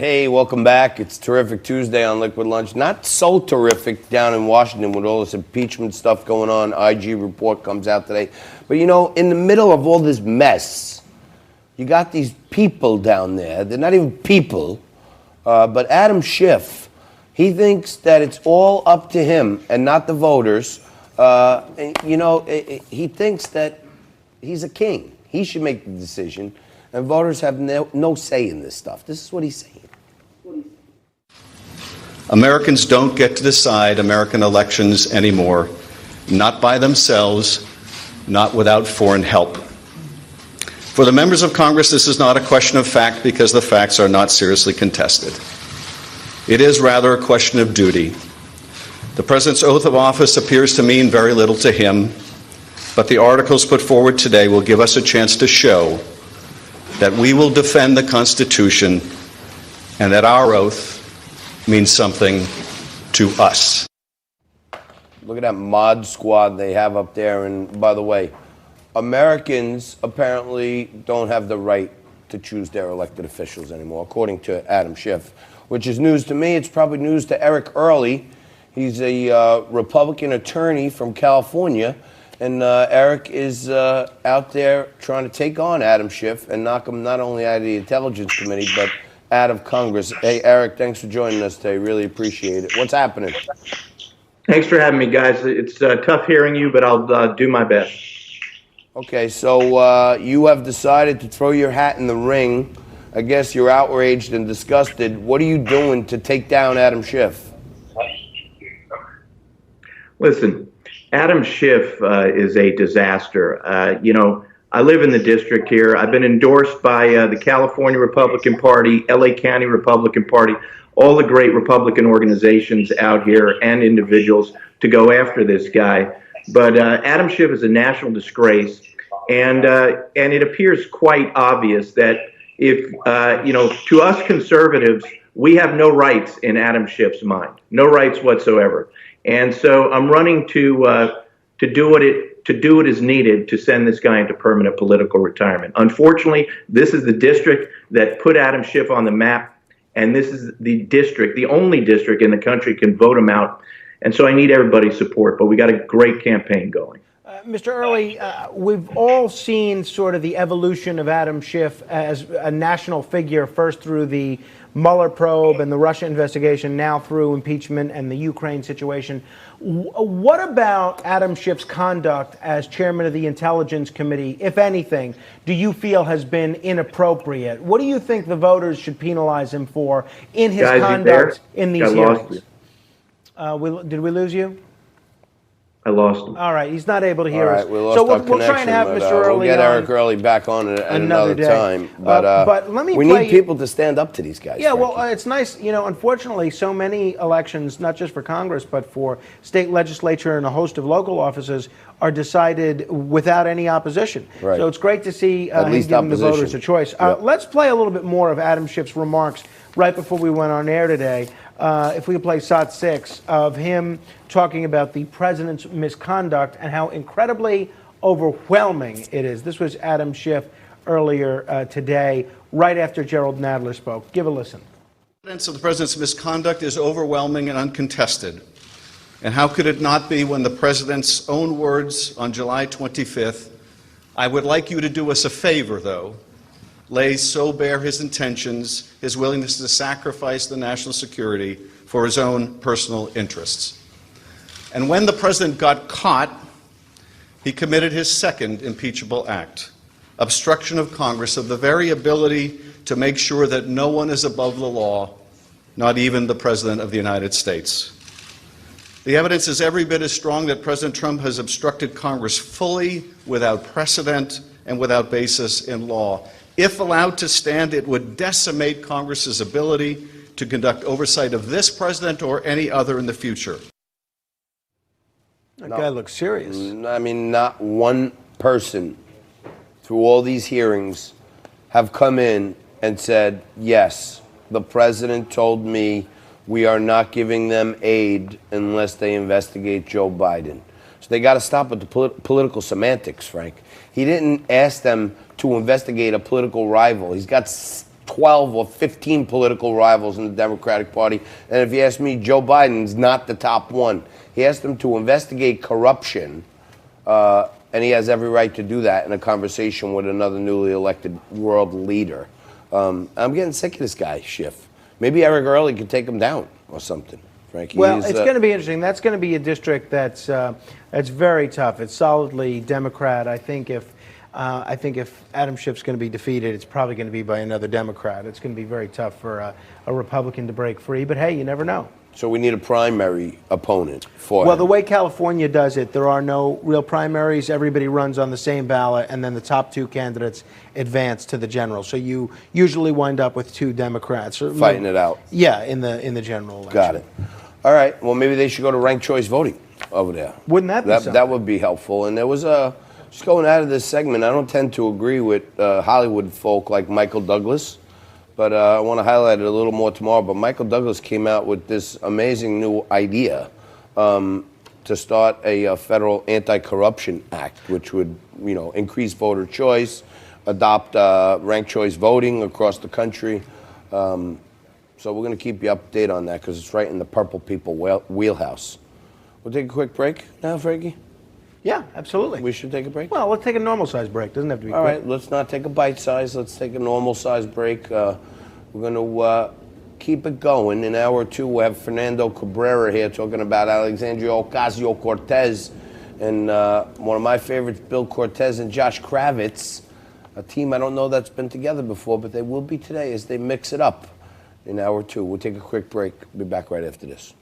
Hey, welcome back. It's Terrific Tuesday on Liquid Lunch. Not so terrific down in Washington with all this impeachment stuff going on. IG report comes out today. But you know, in the middle of all this mess, you got these people down there. They're not even people, but Adam Schiff, he thinks that it's all up to him and not the voters. He thinks that he's a king. He should make the decision, and voters have no say in this stuff. This is what he's saying. Americans don't get to decide American elections anymore, not by themselves, not without foreign help. For the members of Congress, this is not a question of fact because the facts are not seriously contested. It is rather a question of duty. The President's oath of office appears to mean very little to him, but the articles put forward today will give us a chance to show that we will defend the Constitution and that our oath means something to us. Look at that mod squad they have up there. And by the way, Americans apparently don't have the right to choose their elected officials anymore, according to Adam Schiff, which is news to me. It's probably news to Eric Early. He's a Republican attorney from California. And Eric is out there trying to take on Adam Schiff and knock him not only out of the Intelligence Committee, but out of Congress. Hey, Eric, thanks for joining us today. Really appreciate it. What's happening? Thanks for having me, guys. It's tough hearing you, but I'll do my best. Okay, so you have decided to throw your hat in the ring. I guess you're outraged and disgusted. What are you doing to take down Adam Schiff? Listen, Adam Schiff is a disaster. I live in the district here. I've been endorsed by the California Republican Party, LA County Republican Party, all the great Republican organizations out here and individuals to go after this guy. But Adam Schiff is a national disgrace, and it appears quite obvious that if, to us conservatives, we have no rights in Adam Schiff's mind, no rights whatsoever. And so I'm running to do what is needed to send this guy into permanent political retirement. Unfortunately, this is the district that put Adam Schiff on the map, and this is the only district in the country can vote him out. And so I need everybody's support, but we got a great campaign going. Mr. Early, we've all seen sort of the evolution of Adam Schiff as a national figure, first through the Mueller probe and the Russia investigation, now through impeachment and the Ukraine situation. What about Adam Schiff's conduct as chairman of the Intelligence Committee, if anything, do you feel has been inappropriate? What do you think the voters should penalize him for in his conduct in these hearings? Did we lose you? I lost him. All right, he's not able to hear us. We lost so our we'll try and have Mr. Early We'll get Eric Early back on at another time. But let me we need people to stand up to these guys. Yeah, well, it's nice. Unfortunately, so many elections, not just for Congress, but for state legislature and a host of local offices, are decided without any opposition. Right. So it's great to see him giving the voters a choice. Yep. Let's play a little bit more of Adam Schiff's remarks right before we went on air today. If we could play SOT 6 of him talking about the president's misconduct and how incredibly overwhelming it is. This was Adam Schiff earlier today, right after Gerald Nadler spoke. Give a listen. Evidence of the president's misconduct is overwhelming and uncontested. And how could it not be when the president's own words on July 25th, "I would like you to do us a favor, though," lays so bare his intentions, his willingness to sacrifice the national security for his own personal interests. And when the president got caught, he committed his second impeachable act, obstruction of Congress of the very ability to make sure that no one is above the law, not even the President of the United States. The evidence is every bit as strong that President Trump has obstructed Congress fully, without precedent, and without basis in law. If allowed to stand, it would decimate Congress's ability to conduct oversight of this president or any other in the future. That guy looks serious. I mean, not one person through all these hearings have come in and said, yes, the president told me we are not giving them aid unless they investigate Joe Biden. So they got to stop with the political semantics, Frank. He didn't ask them to investigate a political rival. He's got 12 or 15 political rivals in the Democratic Party. And if you ask me, Joe Biden's not the top one. He asked them to investigate corruption, and he has every right to do that in a conversation with another newly elected world leader. I'm getting sick of this guy, Schiff. Maybe Eric Early could take him down or something, Frankie. Well, it's going to be interesting. That's going to be a district that's very tough. It's solidly Democrat. I think if Adam Schiff's going to be defeated, it's probably going to be by another Democrat. It's going to be very tough for a Republican to break free. But hey, you never know. So we need a primary opponent for Well, him. the way California does it, there are no real primaries. Everybody runs on the same ballot, and then the top two candidates advance to the general. So you usually wind up with two Democrats Fighting it out. Yeah, in the general election. Got it. All right. Well, maybe they should go to ranked choice voting over there. Wouldn't that be something? That would be helpful. And there was just going out of this segment, I don't tend to agree with Hollywood folk like Michael Douglas, but I want to highlight it a little more tomorrow. But Michael Douglas came out with this amazing new idea to start a federal anti-corruption act, which would, increase voter choice, adopt ranked choice voting across the country. So we're going to keep you updated on that because it's right in the purple people wheelhouse. We'll take a quick break now, Frankie. Yeah, absolutely. We should take a break? Well, let's take a normal-sized break. Doesn't have to be All quick. right, let's not take a bite size. Let's take a normal size break. We're going to keep it going. In hour two, we'll have Fernando Cabrera here talking about Alexandria Ocasio-Cortez and one of my favorites, Bill Cortez and Josh Kravitz, a team I don't know that's been together before, but they will be today as they mix it up in hour two. We'll take a quick break. Be back right after this.